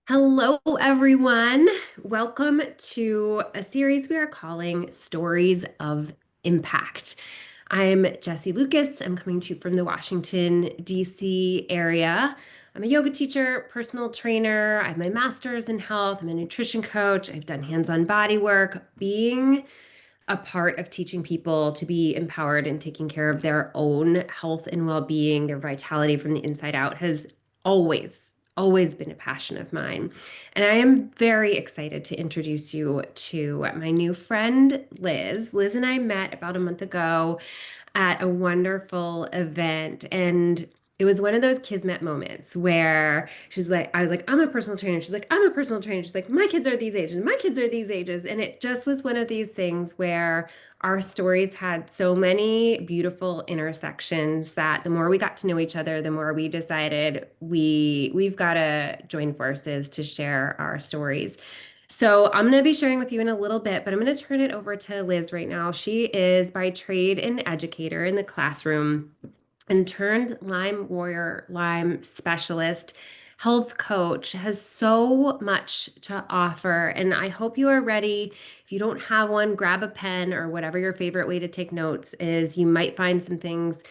Hello, everyone. Welcome to a series we are calling Stories of Impact. I'm Jessie Lucas. I'm coming to you from the Washington, D.C. area. I'm a yoga teacher, personal trainer. I have my master's in health. I'm a nutrition coach. I've done hands-on body work. Being a part of teaching people to be empowered and taking care of their own health and well-being, their vitality from the inside out has always been a passion of mine. And I am very excited to introduce you to my new friend, Liz. Liz and I met about a month ago at a wonderful event. And it was one of those kismet moments where she's like, I was like, I'm a personal trainer. She's like, I'm a personal trainer. She's like, my kids are these ages. My kids are these ages. And it just was one of these things where our stories had so many beautiful intersections that the more we got to know each other, the more we decided we've got to join forces to share our stories. So I'm going to be sharing with you in a little bit, but I'm going to turn it over to Liz right now. She is by trade an educator in the classroom and turned Lyme warrior, Lyme specialist, health coach, has so much to offer. And I hope you are ready. If you don't have one, grab a pen or whatever your favorite way to take notes is. You might find some things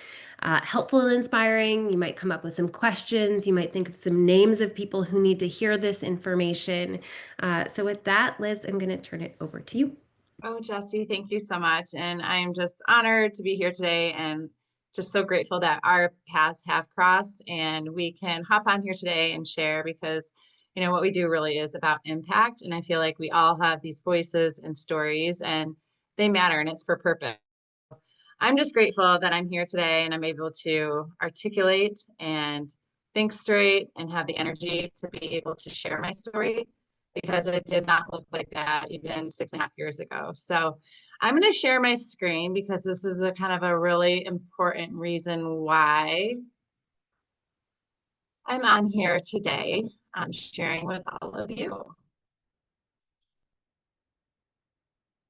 helpful and inspiring. You might come up with some questions. You might think of some names of people who need to hear this information. So with that, Liz, I'm going to turn it over to you. Oh, Jessie, thank you so much. And I'm just honored to be here today and just so grateful that our paths have crossed and we can hop on here today and share because, what we do really is about impact. And I feel like we all have these voices and stories and they matter and it's for purpose. I'm just grateful that I'm here today and I'm able to articulate and think straight and have the energy to be able to share my story because it did not look like that even 6.5 years ago. So I'm going to share my screen because this is a kind of a really important reason why I'm on here today. I'm sharing with all of you.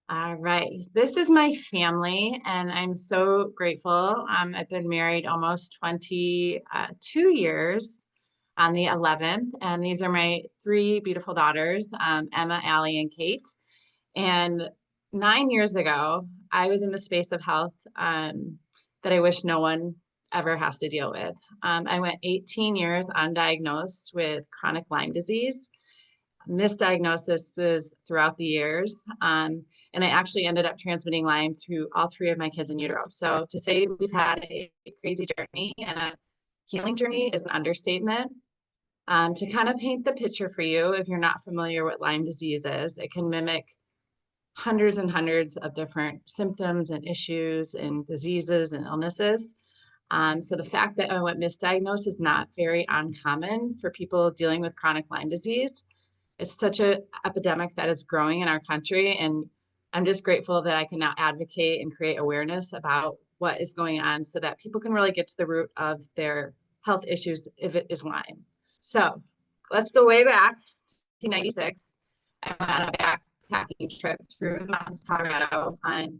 All right. This is my family, and I'm so grateful. I've been married almost 22 years on the 11th, and these are my three beautiful daughters, Emma, Allie, and Kate. And 9 years ago, I was in the space of health that I wish no one ever has to deal with. I went 18 years undiagnosed with chronic Lyme disease, misdiagnoses throughout the years. And I actually ended up transmitting Lyme through all three of my kids in utero. So to say we've had a crazy journey and a healing journey is an understatement. To kind of paint the picture for you, if you're not familiar with Lyme disease is, it can mimic hundreds and hundreds of different symptoms and issues and diseases and illnesses. So the fact that I went misdiagnosed is not very uncommon for people dealing with chronic Lyme disease. It's such an epidemic that is growing in our country. And I'm just grateful that I can now advocate and create awareness about what is going on so that people can really get to the root of their health issues if it is Lyme. So let's go way back to 1996. I went on a backpacking trip through the mountains, Colorado. I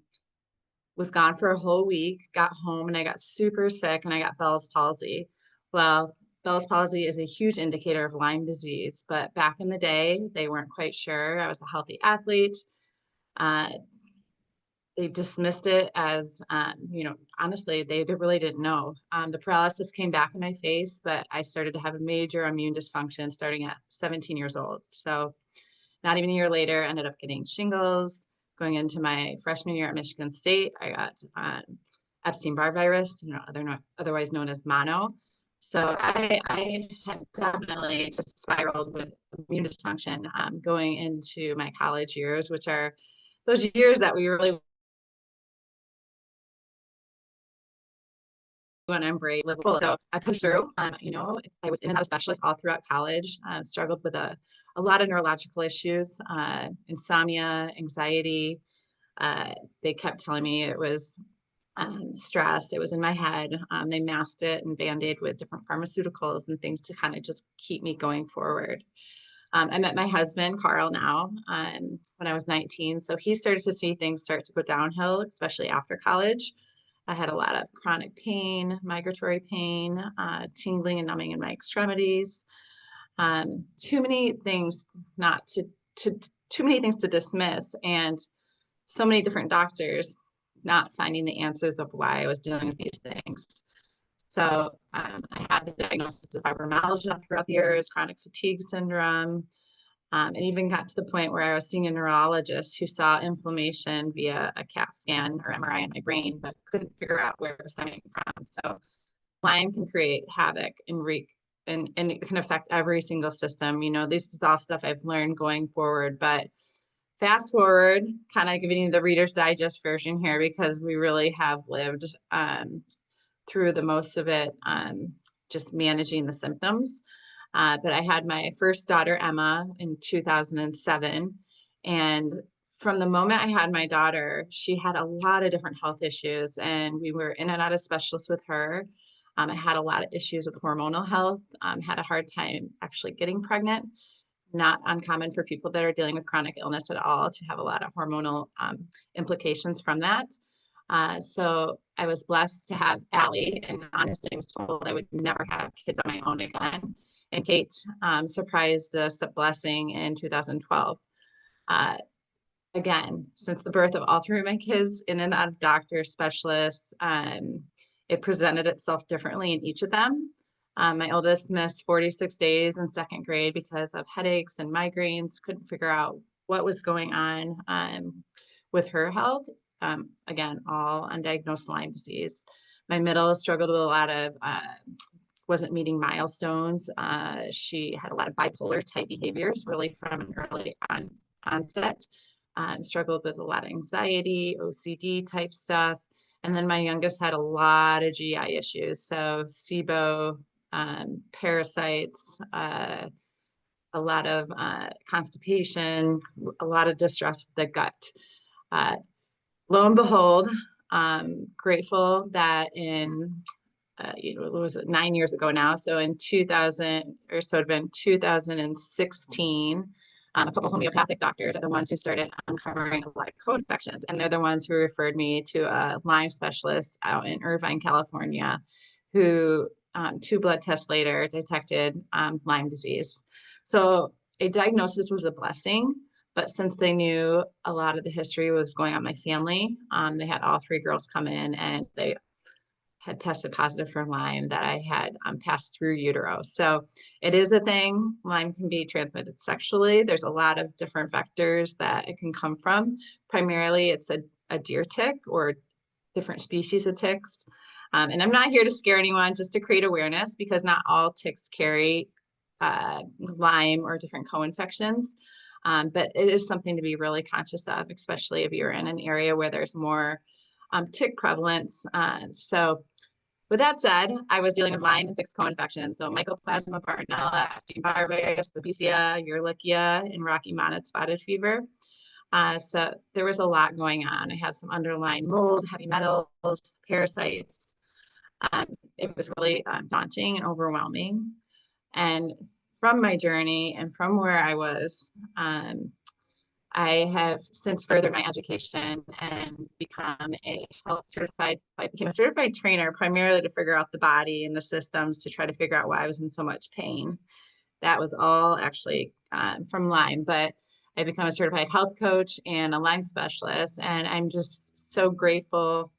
was gone for a whole week, got home, and I got super sick and I got Bell's palsy. Well, Bell's palsy is a huge indicator of Lyme disease, but back in the day, they weren't quite sure. I was a healthy athlete. Uh, they dismissed it as, honestly, they really didn't know. The paralysis came back in my face, but I started to have a major immune dysfunction starting at 17 years old. So not even a year later, I ended up getting shingles. Going into my freshman year at Michigan State, I got Epstein-Barr virus, otherwise known as mono. So I had definitely just spiraled with immune dysfunction going into my college years, which are those years that we really want to embrace. So I pushed through. I was in and out of specialists all throughout college. Struggled with a lot of neurological issues, insomnia, anxiety. They kept telling me it was stressed. It was in my head. They masked it and band-aid with different pharmaceuticals and things to kind of just keep me going forward. I met my husband, Carl, now when I was 19. So he started to see things start to go downhill, especially after college. I had a lot of chronic pain, migratory pain, tingling and numbing in my extremities. Too many things not to too many things to dismiss, and so many different doctors not finding the answers of why I was dealing with these things. So I had the diagnosis of fibromyalgia throughout the years, chronic fatigue syndrome. It even got to the point where I was seeing a neurologist who saw inflammation via a CAT scan or MRI in my brain, but couldn't figure out where it was stemming from. So Lyme can create havoc and wreak, and it can affect every single system. This is all stuff I've learned going forward, but fast forward, kind of giving you the Reader's Digest version here, because we really have lived through the most of it, just managing the symptoms. But I had my first daughter, Emma, in 2007. And from the moment I had my daughter, she had a lot of different health issues, and we were in and out of specialists with her. I had a lot of issues with hormonal health, had a hard time actually getting pregnant. Not uncommon for people that are dealing with chronic illness at all to have a lot of hormonal implications from that. So I was blessed to have Allie, and honestly, I was told I would never have kids on my own again. And Kate surprised us a blessing in 2012. Uh, Again, since the birth of all three of my kids, in and out of doctors, specialists, it presented itself differently in each of them. My oldest missed 46 days in second grade because of headaches and migraines, couldn't figure out what was going on with her health. Again, all undiagnosed Lyme disease. My middle struggled with a lot of, wasn't meeting milestones. She had a lot of bipolar type behaviors, really from an early onset. Struggled with a lot of anxiety, OCD type stuff. And then my youngest had a lot of GI issues. So SIBO, parasites, a lot of constipation, a lot of distress with the gut. Lo and behold, grateful that in it was 9 years ago now. So in 2000, or so it'd been 2016, a couple homeopathic doctors are the ones who started uncovering a lot of co-infections. And they're the ones who referred me to a Lyme specialist out in Irvine, California, who 2 blood tests later detected Lyme disease. So a diagnosis was a blessing. But since they knew a lot of the history was going on in my family, they had all 3 girls come in, and they had tested positive for Lyme that I had passed through utero. So it is a thing. Lyme can be transmitted sexually. There's a lot of different vectors that it can come from. Primarily, it's a deer tick or different species of ticks. And I'm not here to scare anyone, just to create awareness, because not all ticks carry Lyme or different co-infections. But it is something to be really conscious of, especially if you're in an area where there's more tick prevalence. So with that said, I was dealing with Lyme and 6 co-infections. So Mycoplasma, Bartonella, Epstein-Barr virus, Babesia, Ehrlichia, and Rocky Mountain spotted fever. So there was a lot going on. I had some underlying mold, heavy metals, parasites. It was really daunting and overwhelming. And from my journey and from where I was, I have since furthered my education and became a certified trainer, primarily to figure out the body and the systems, to try to figure out why I was in so much pain. That was all actually from Lyme, but I become a certified health coach and a Lyme specialist. And I'm just so grateful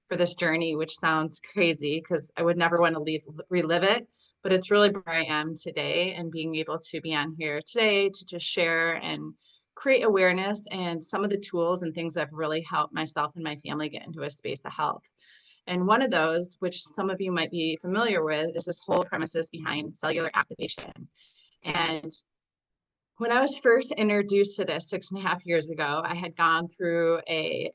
for this journey, which sounds crazy because I would never want to relive it. But it's really where I am today, and being able to be on here today to just share and create awareness and some of the tools and things that have really helped myself and my family get into a space of health. And one of those, which some of you might be familiar with, is this whole premises behind cellular activation. And when I was first introduced to this 6.5 years ago, I had gone through a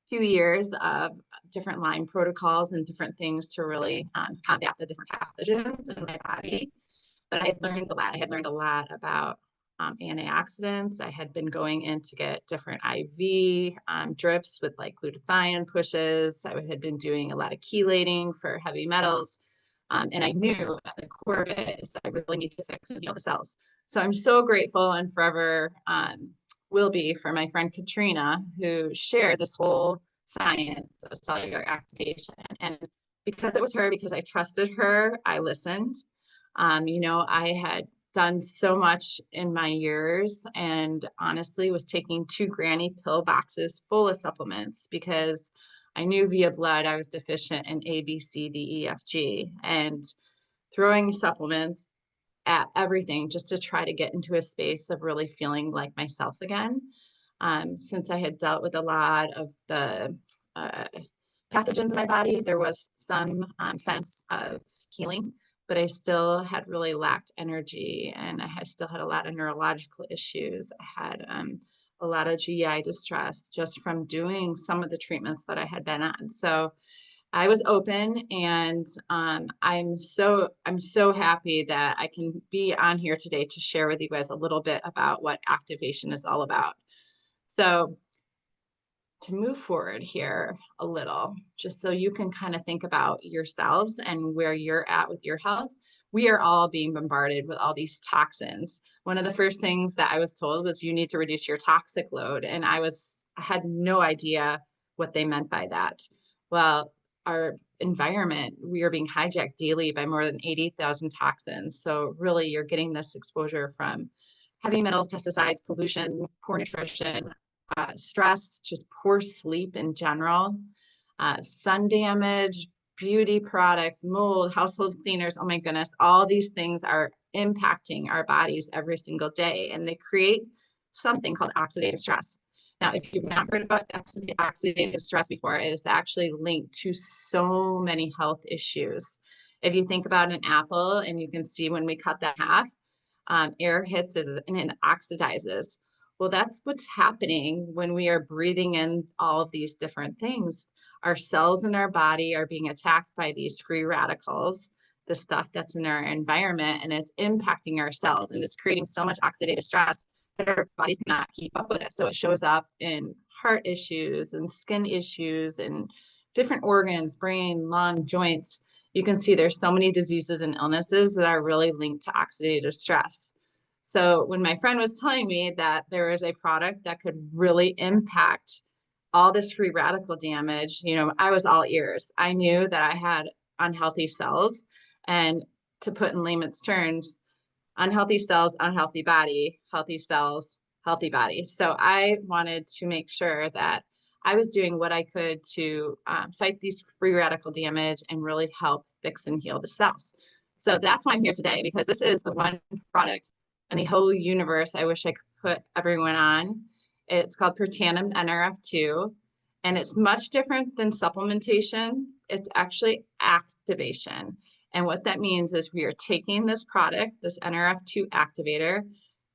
few years of different Lyme protocols and different things to really combat the different pathogens in my body. But I had learned a lot. I had learned a lot about antioxidants. I had been going in to get different IV drips with like glutathione pushes. I had been doing a lot of chelating for heavy metals. And I knew at the core of it is I really need to fix and heal the cells. So I'm so grateful and forever will be for my friend Katrina, who shared this whole science of cellular activation. And because it was her, because I trusted her, I listened. I had done so much in my years and honestly was taking 2 granny pill boxes full of supplements because I knew via blood I was deficient in A, B, C, D, E, F, G, and throwing supplements at everything just to try to get into a space of really feeling like myself again. Since I had dealt with a lot of the uh, pathogens in my body, there was some sense of healing, but I still had really lacked energy and I had still had a lot of neurological issues. I had a lot of GI distress just from doing some of the treatments that I had been on. So I was open, and I'm so happy that I can be on here today to share with you guys a little bit about what activation is all about. So to move forward here a little, just so you can kind of think about yourselves and where you're at with your health. We are all being bombarded with all these toxins. One of the first things that I was told was you need to reduce your toxic load. And I had no idea what they meant by that. Well, our environment, we are being hijacked daily by more than 80,000 toxins. So really you're getting this exposure from heavy metals, pesticides, pollution, poor nutrition, stress, just poor sleep in general, sun damage, beauty products, mold, household cleaners. Oh my goodness, all these things are impacting our bodies every single day, and they create something called oxidative stress. Now, if you've not heard about oxidative stress before, it is actually linked to so many health issues. If you think about an apple, and you can see when we cut that half, air hits it and it oxidizes. Well, that's what's happening when we are breathing in all of these different things. Our cells in our body are being attacked by these free radicals, the stuff that's in our environment, and it's impacting our cells and it's creating so much oxidative stress that our bodies cannot keep up with it. So it shows up in heart issues and skin issues and different organs, brain, lung, joints. You can see there's so many diseases and illnesses that are really linked to oxidative stress. So when my friend was telling me that there is a product that could really impact all this free radical damage, I was all ears. I knew that I had unhealthy cells, and to put in layman's terms, unhealthy cells, unhealthy body, healthy cells, healthy body. So I wanted to make sure that I was doing what I could to fight these free radical damage and really help fix and heal the cells. So that's why I'm here today, because this is the one product in the whole universe I wish I could put everyone on. It's called Protandim NRF2, and it's much different than supplementation. It's actually activation. And what that means is we are taking this product, this NRF2 activator,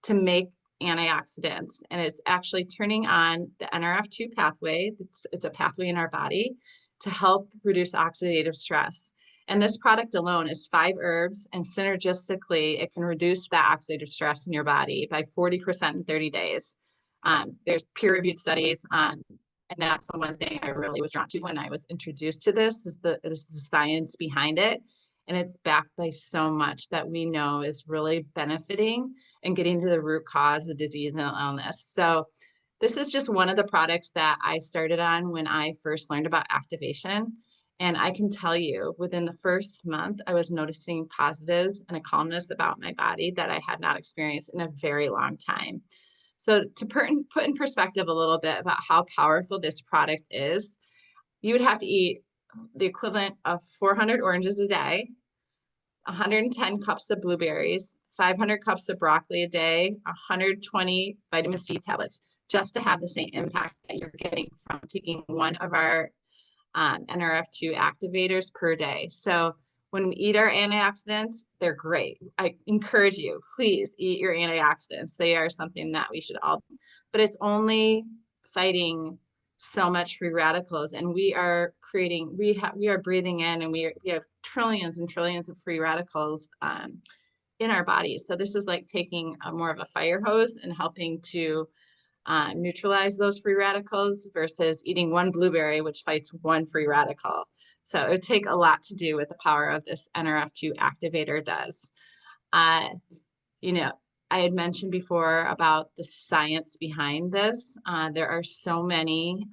to make antioxidants. And it's actually turning on the NRF2 pathway. It's a pathway in our body to help reduce oxidative stress. And this product alone is 5 herbs, and synergistically, it can reduce that oxidative stress in your body by 40% in 30 days. There's peer-reviewed studies on, and that's the one thing I really was drawn to when I was introduced to this, is the science behind it. And it's backed by so much that we know is really benefiting and getting to the root cause of disease and illness. So this is just one of the products that I started on when I first learned about activation. And I can tell you, within the first month, I was noticing positives and a calmness about my body that I had not experienced in a very long time. So to put in perspective a little bit about how powerful this product is, you would have to eat the equivalent of 400 oranges a day, 110 cups of blueberries, 500 cups of broccoli a day, 120 vitamin C tablets, just to have the same impact that you're getting from taking one of our NRF2 activators per day. So when we eat our antioxidants, they're great. I encourage you, please eat your antioxidants. They are something that we should all, but it's only fighting so much free radicals, and we are breathing in, and we have trillions and trillions of free radicals in our bodies. So this is like taking more of a fire hose and helping to neutralize those free radicals versus eating one blueberry, which fights one free radical. So it would take a lot to do with the power of this NRF2 activator does. Uh, you know, I had mentioned before about the science behind this. There are so many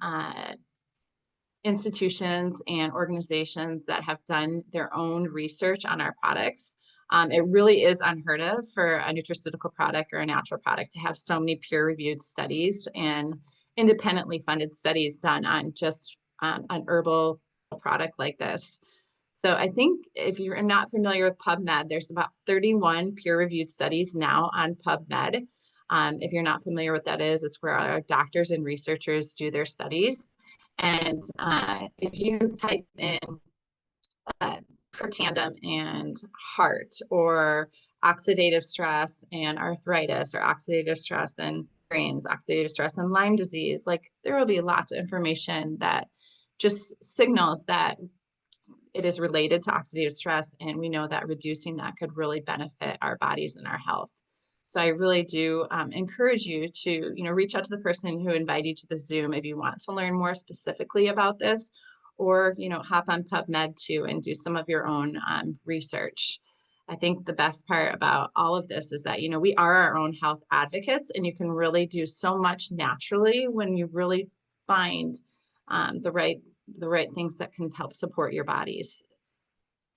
institutions and organizations that have done their own research on our products. It really is unheard of for a nutraceutical product or a natural product to have so many peer-reviewed studies and independently funded studies done on just an herbal product like this. So I think if you're not familiar with PubMed, there's about 31 peer-reviewed studies now on PubMed. If you're not familiar with that is, it's where our doctors and researchers do their studies. And if you type in per tandem and heart, or oxidative stress and arthritis, or oxidative stress and grains, oxidative stress and Lyme disease, like there will be lots of information that just signals that it is related to oxidative stress. And we know that reducing that could really benefit our bodies and our health. So I really do encourage you to, reach out to the person who invited you to the Zoom if you want to learn more specifically about this, or, hop on PubMed too and do some of your own research. I think the best part about all of this is that, we are our own health advocates, and you can really do so much naturally when you really find the right things that can help support your bodies.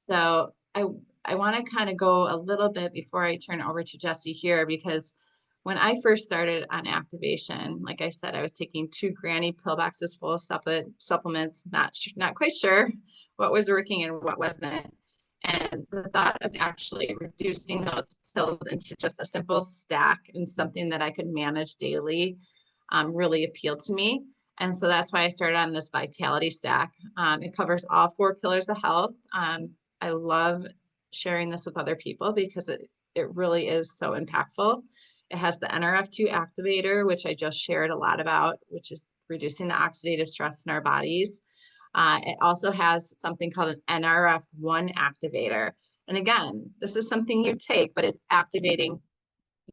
So I want to kind of go a little bit before I turn it over to Jessie here, because when I first started on activation, like I said, I was taking 2 granny pill boxes full of supplements, not quite sure what was working and what wasn't. And the thought of actually reducing those pills into just a simple stack and something that I could manage daily really appealed to me. And so that's why I started on this Vitality Stack. It covers all 4 pillars of health. I love sharing this with other people because it really is so impactful. It has the NRF2 activator, which I just shared a lot about, which is reducing the oxidative stress in our bodies. It also has something called an NRF1 activator. And again, this is something you take, but it's activating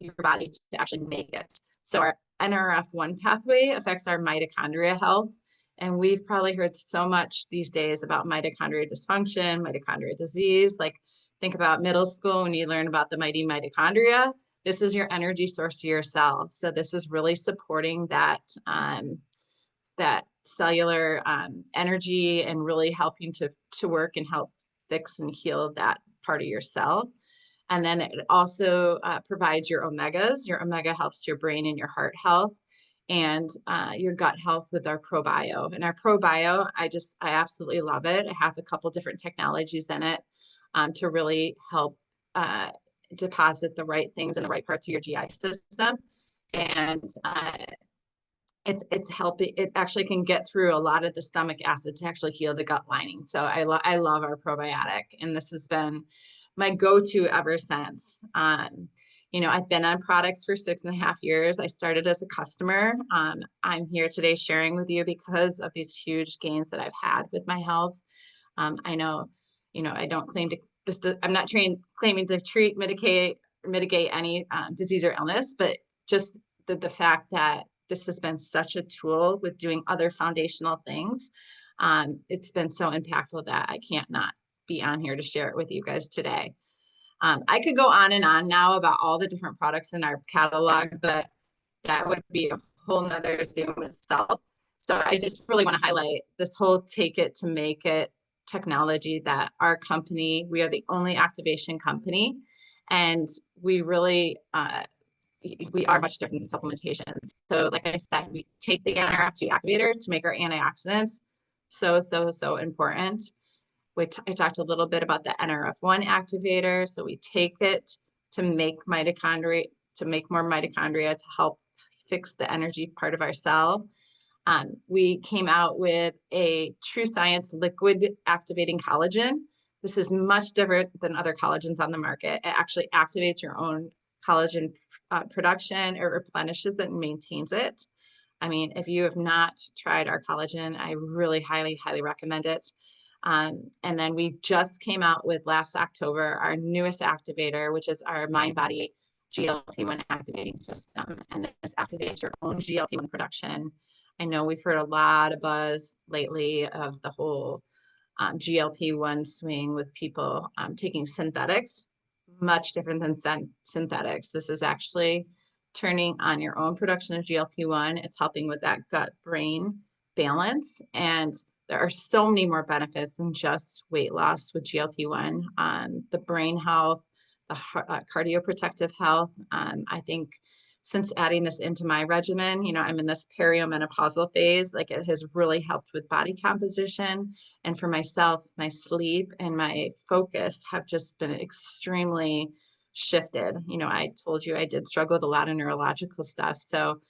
your body to actually make it. So our NRF1 pathway affects our mitochondria health. And we've probably heard so much these days about mitochondria dysfunction, mitochondria disease. Like, think about middle school when you learn about the mighty mitochondria. This is your energy source to your cells. So this is really supporting that, that cellular energy, and really helping to work and help fix and heal that part of your cell. And then it also provides your omegas. Your omega helps your brain and your heart health, and your gut health with our ProBio. And our ProBio, I absolutely love it. It has a couple different technologies in it to really help deposit the right things in the right parts of your GI system. And it's helping. It actually can get through a lot of the stomach acid to actually heal the gut lining. So I love our probiotic, and this has been my go-to ever since. I've been on products for 6.5 years. I started as a customer. I'm here today sharing with you because of these huge gains that I've had with my health. I know, I don't claim to this. I'm not claiming to mitigate any disease or illness, but just the fact that this has been such a tool with doing other foundational things. It's been so impactful that I can't not be on here to share it with you guys today. I could go on and on now about all the different products in our catalog, but that would be a whole nother Zoom itself. So I just really want to highlight this whole take it to make it technology that our company, we are the only activation company, and we really, we are much different than supplementation. So like I said, we take the NRF2 activator to make our antioxidants so important. I talked a little bit about the NRF1 activator. So we take it to make more mitochondria to help fix the energy part of our cell. We came out with a True Science liquid activating collagen. This is much different than other collagens on the market. It actually activates your own collagen production. It replenishes it and maintains it. I mean, if you have not tried our collagen, I really highly recommend it. And then we just came out with last October our newest activator, which is our MindBody GLP-1 activating system. And this activates your own GLP-1 production. I know we've heard a lot of buzz lately of the whole GLP-1 swing with people taking synthetics. Much different than synthetics. This is actually turning on your own production of GLP-1. It's helping with that gut-brain balance. And there are so many more benefits than just weight loss with GLP-1. The brain health, cardioprotective health. I think since adding this into my regimen, I'm in this perimenopausal phase, like it has really helped with body composition. And for myself, my sleep and my focus have just been extremely shifted. I told you I did struggle with a lot of neurological stuff. So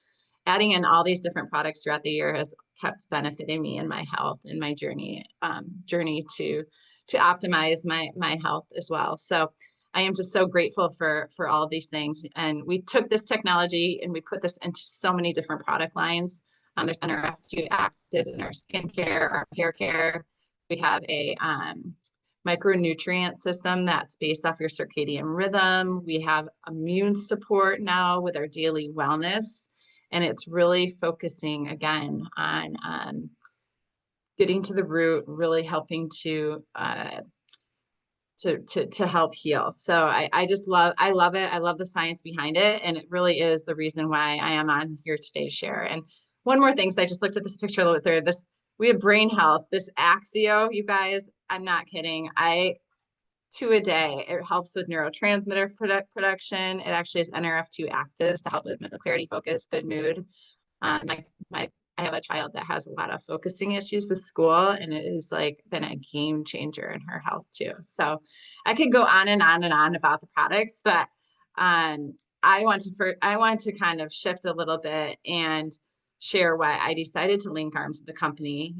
adding in all these different products throughout the year has kept benefiting me in my health and my journey to optimize my health as well. So I am just so grateful for all of these things. And we took this technology and we put this into so many different product lines. There's NRF2 actives in our skincare, our hair care. We have a micronutrient system that's based off your circadian rhythm. We have immune support now with our daily wellness. And it's really focusing again on getting to the root, really helping to help heal. So I love it. I love the science behind it. And it really is the reason why I am on here today to share. And one more thing, so I just looked at this picture a little bit there. We have brain health, this Axio, you guys, I'm not kidding. Two a day. It helps with neurotransmitter production. It actually has NRF2 actives to help with mental clarity, focus, good mood. My I have a child that has a lot of focusing issues with school, and it has like been a game changer in her health too. So I could go on and on and on about the products, but I want to kind of shift a little bit and share why I decided to link arms with the company.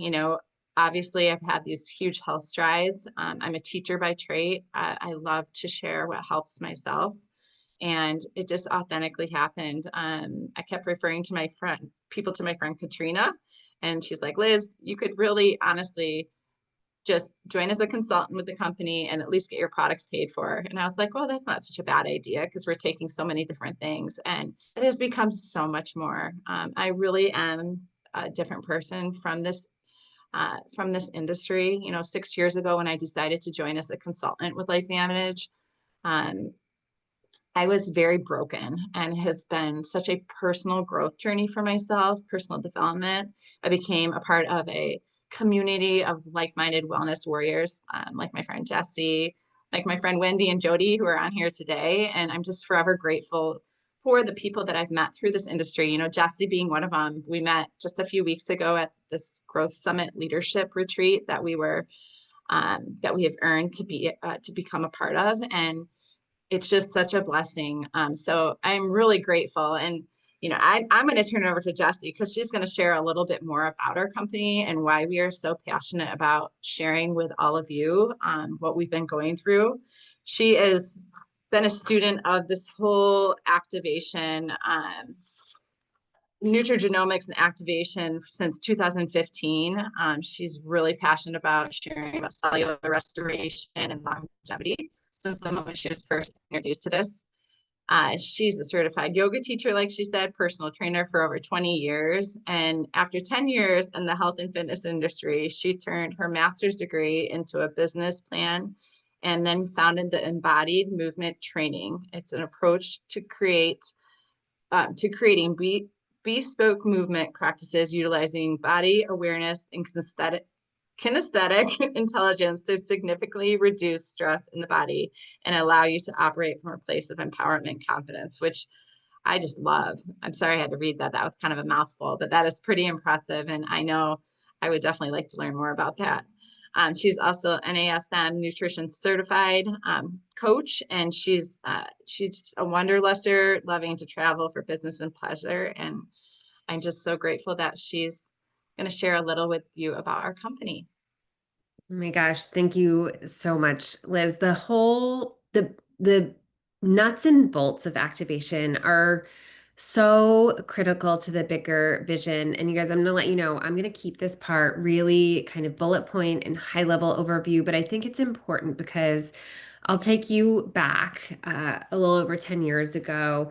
Obviously I've had these huge health strides. I'm a teacher by trade. I love to share what helps myself. And it just authentically happened. I kept referring to my friend Katrina, and she's like, Liz, you could really honestly just join as a consultant with the company and at least get your products paid for. And I was like, well, that's not such a bad idea because we're taking so many different things, and it has become so much more. I really am a different person from this industry. 6 years ago when I decided to join as a consultant with Life Manage, I was very broken, and it has been such a personal growth journey for myself, personal development. I became a part of a community of like-minded wellness warriors, like my friend Jessie, like my friend Wendy and Jody, who are on here today. And I'm just forever grateful for the people that I've met through this industry. Jessie being one of them. We met just a few weeks ago at this Growth Summit leadership retreat that we have earned to become a part of. And it's just such a blessing. So I'm really grateful. And, I'm going to turn it over to Jessie because she's going to share a little bit more about our company and why we are so passionate about sharing with all of you what we've been going through. She has been a student of this whole activation, nutrigenomics and activation since 2015. She's really passionate about sharing about cellular restoration and longevity since the moment she was first introduced to this. She's a certified yoga teacher, like she said, personal trainer for over 20 years. And after 10 years in the health and fitness industry, she turned her master's degree into a business plan and then founded the Embodied Movement Training. It's an approach to creating bespoke movement practices utilizing body awareness and kinesthetic intelligence to significantly reduce stress in the body and allow you to operate from a place of empowerment, confidence, which I just love. I'm sorry I had to read that. That was kind of a mouthful, but that is pretty impressive. And I know I would definitely like to learn more about that. She's also NASM nutrition certified coach, and she's a wanderluster, loving to travel for business and pleasure. And I'm just so grateful that she's going to share a little with you about our company. Oh my gosh, thank you so much, Liz. The nuts and bolts of activation are so critical to the bigger vision. And you guys, I'm gonna let you know, I'm gonna keep this part really kind of bullet point and high level overview, but I think it's important because I'll take you back a little over 10 years ago.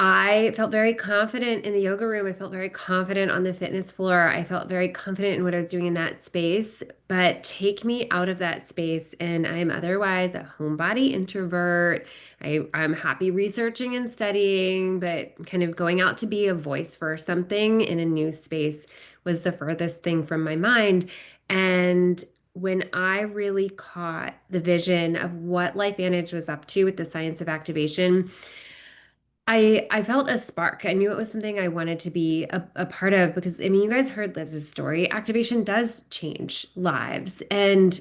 I felt very confident in the yoga room. I felt very confident on the fitness floor. I felt very confident in what I was doing in that space. But take me out of that space, and I'm otherwise a homebody introvert. I'm happy researching and studying, but kind of going out to be a voice for something in a new space was the furthest thing from my mind. And when I really caught the vision of what LifeVantage was up to with the science of activation, I felt a spark. I knew it was something I wanted to be a part of because I mean, you guys heard Liz's story. Activation does change lives. And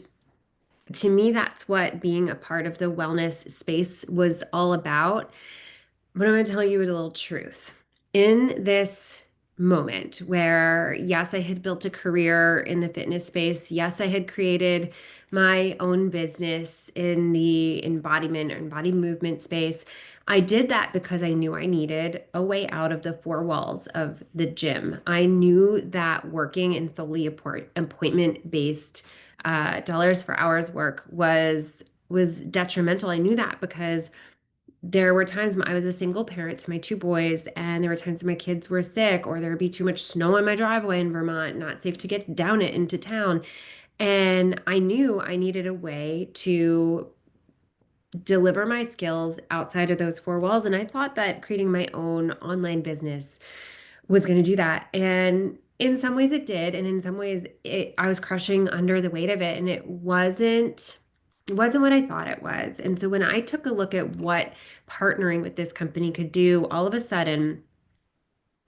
to me, that's what being a part of the wellness space was all about. But I'm going to tell you a little truth. In this moment where, yes, I had built a career in the fitness space, yes, I had created my own business in the embodiment or body movement space. I did that because I knew I needed a way out of the four walls of the gym. I knew that working in solely appointment-based dollars for hours work was detrimental. I knew that because there were times when I was a single parent to my two boys, and there were times when my kids were sick, or there would be too much snow on my driveway in Vermont, not safe to get down it into town. And I knew I needed a way to deliver my skills outside of those four walls. And I thought that creating my own online business was going to do that. And in some ways it did. And in some ways I was crushing under the weight of it. And it wasn't what I thought it was. And so when I took a look at what partnering with this company could do, all of a sudden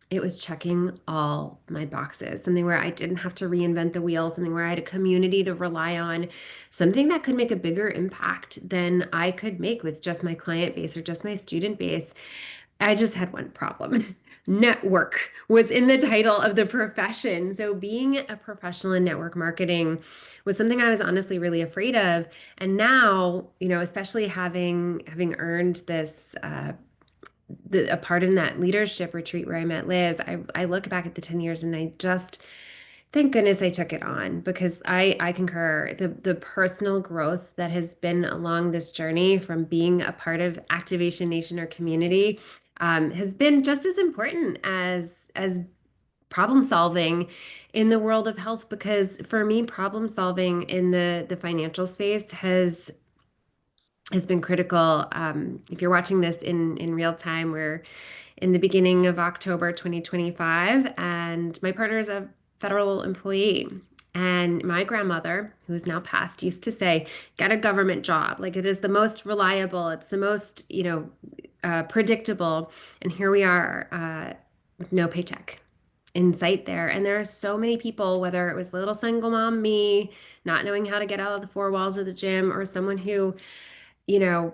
it was checking all my boxes, something where I didn't have to reinvent the wheel, something where I had a community to rely on, something that could make a bigger impact than I could make with just my client base or just my student base. I just had one problem. Network was in the title of the profession. So being a professional in network marketing was something I was honestly really afraid of. And now, especially having earned this a part in that leadership retreat where I met Liz, I look back at the 10 years and I just thank goodness I took it on because I concur the personal growth that has been along this journey from being a part of Activation Nation or community has been just as important as problem solving in the world of health because for me problem solving in the financial space has been critical. If you're watching this in real time, we're in the beginning of October 2025, and my partner is a federal employee. And my grandmother, who is now passed, used to say, get a government job. Like it is the most reliable, it's the most, predictable. And here we are with no paycheck in sight there. And there are so many people, whether it was little single mom me, not knowing how to get out of the four walls of the gym, or someone who you know,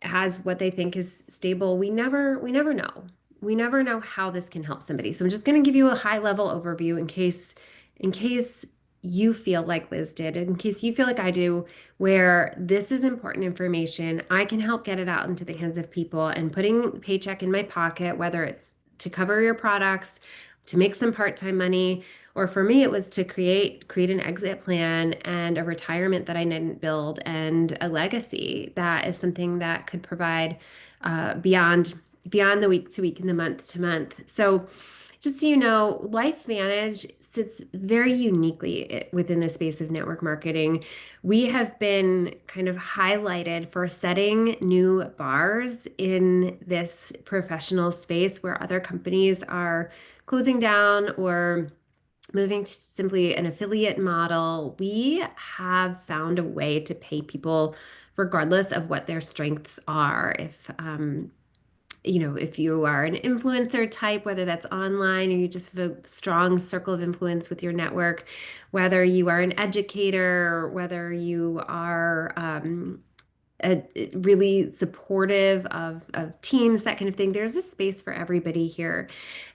has what they think is stable. We never know. We never know how this can help somebody. So I'm just going to give you a high level overview in case you feel like Liz did, in case you feel like I do, where this is important information. I can help get it out into the hands of people and putting paycheck in my pocket, whether it's to cover your products, to make some part-time money, or for me, it was to create an exit plan and a retirement that I didn't build and a legacy that is something that could provide beyond the week to week and the month to month. So just so you know, LifeVantage sits very uniquely within the space of network marketing. We have been kind of highlighted for setting new bars in this professional space where other companies are closing down or moving to simply an affiliate model. We have found a way to pay people regardless of what their strengths are. If you are an influencer type, whether that's online or you just have a strong circle of influence with your network, whether you are an educator, whether you are really supportive of teams, that kind of thing. There's a space for everybody here.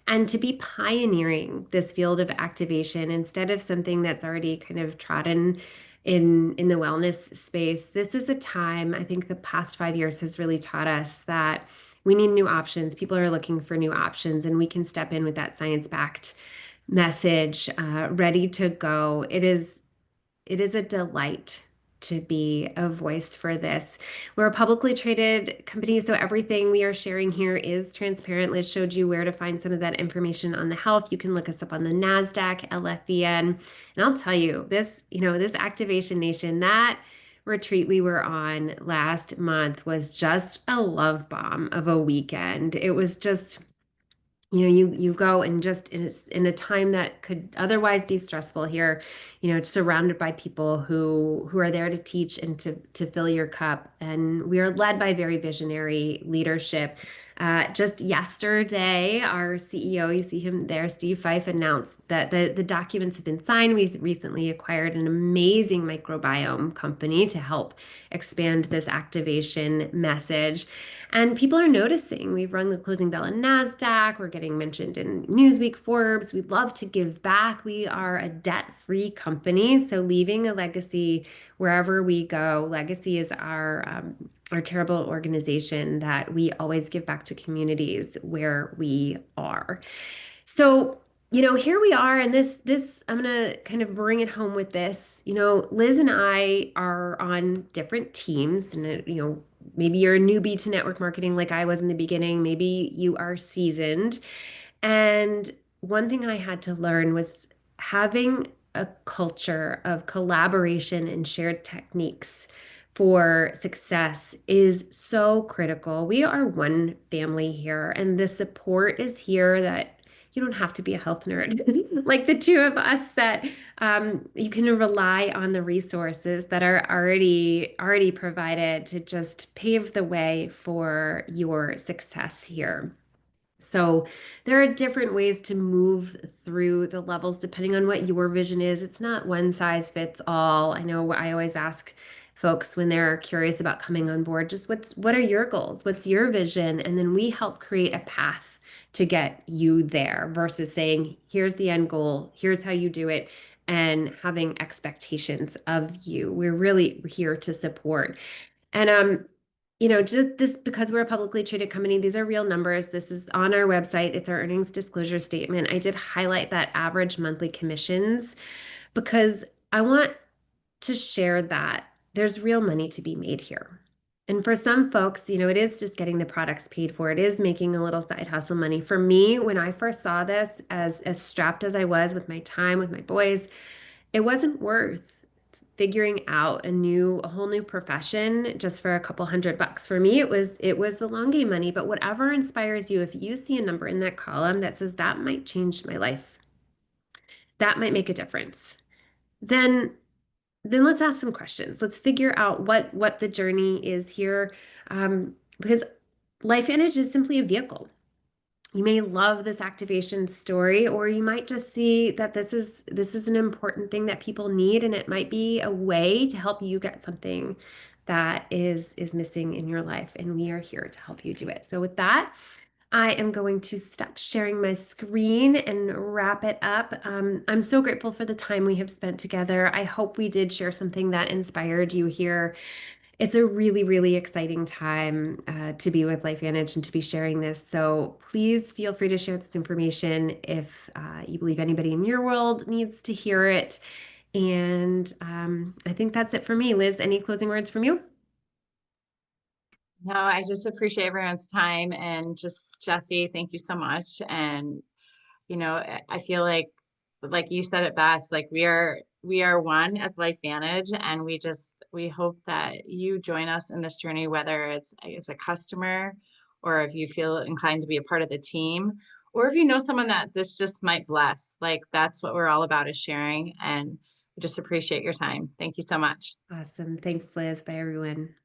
And to be pioneering this field of activation instead of something that's already kind of trodden in the wellness space, this is a time, I think the past 5 years has really taught us that we need new options. People are looking for new options, and we can step in with that science-backed message, ready to go. It is a delight to be a voice for this. We're a publicly traded company, so everything we are sharing here is transparent. Liz showed you where to find some of that information on the health. You can look us up on the NASDAQ, LFVN, and I'll tell you, this Activation Nation, that retreat we were on last month was just a love bomb of a weekend. It was just You go and just in a time that could otherwise be stressful here, surrounded by people who are there to teach and to fill your cup. And we are led by very visionary leadership. Just yesterday, our CEO, you see him there, Steve Fife, announced that the documents have been signed. We recently acquired an amazing microbiome company to help expand this activation message. And people are noticing. We've rung the closing bell on NASDAQ. We're getting mentioned in Newsweek, Forbes. We love to give back. We are a debt-free company. So leaving a legacy wherever we go. Legacy is our charitable organization that we always give back to communities where we are. So, here we are, and this I'm gonna kind of bring it home with this. Liz and I are on different teams, and maybe you're a newbie to network marketing like I was in the beginning. Maybe you are seasoned. And one thing I had to learn was having a culture of collaboration and shared techniques for success is so critical. We are one family here, and the support is here that you don't have to be a health nerd like the two of us, that you can rely on the resources that are already provided to just pave the way for your success here. So there are different ways to move through the levels depending on what your vision is. It's not one size fits all. I know I always ask folks when they're curious about coming on board, just what are your goals? What's your vision? And then we help create a path to get you there versus saying, here's the end goal, here's how you do it, and having expectations of you. We're really here to support. And just this, because we're a publicly traded company, these are real numbers. This is on our website. It's our earnings disclosure statement. I did highlight that average monthly commissions because I want to share that there's real money to be made here. And for some folks, it is just getting the products paid for. It is making a little side hustle money. For me, when I first saw this, as strapped as I was with my time with my boys, it wasn't worth figuring out a whole new profession just for a couple $100. For me, it was the long game money, but whatever inspires you, if you see a number in that column that says that might change my life, that might make a difference, then let's ask some questions. Let's figure out what the journey is here. Because LifeVantage is simply a vehicle. You may love this activation story, or you might just see that this is an important thing that people need, and it might be a way to help you get something that is missing in your life, and we are here to help you do it. So with that, I am going to stop sharing my screen and wrap it up. I'm so grateful for the time we have spent together. I hope we did share something that inspired you here. It's a really, really exciting time to be with LifeVantage and to be sharing this. So please feel free to share this information if you believe anybody in your world needs to hear it. And I think that's it for me. Liz, any closing words from you? No, I just appreciate everyone's time, and just Jessie, thank you so much. And I feel like you said it best, like we are one as LifeVantage, and we hope that you join us in this journey, whether it's as a customer, or if you feel inclined to be a part of the team, or if you know someone that this just might bless. Like, that's what we're all about, is sharing. And we just appreciate your time. Thank you so much. Awesome. Thanks, Liz. Bye, everyone.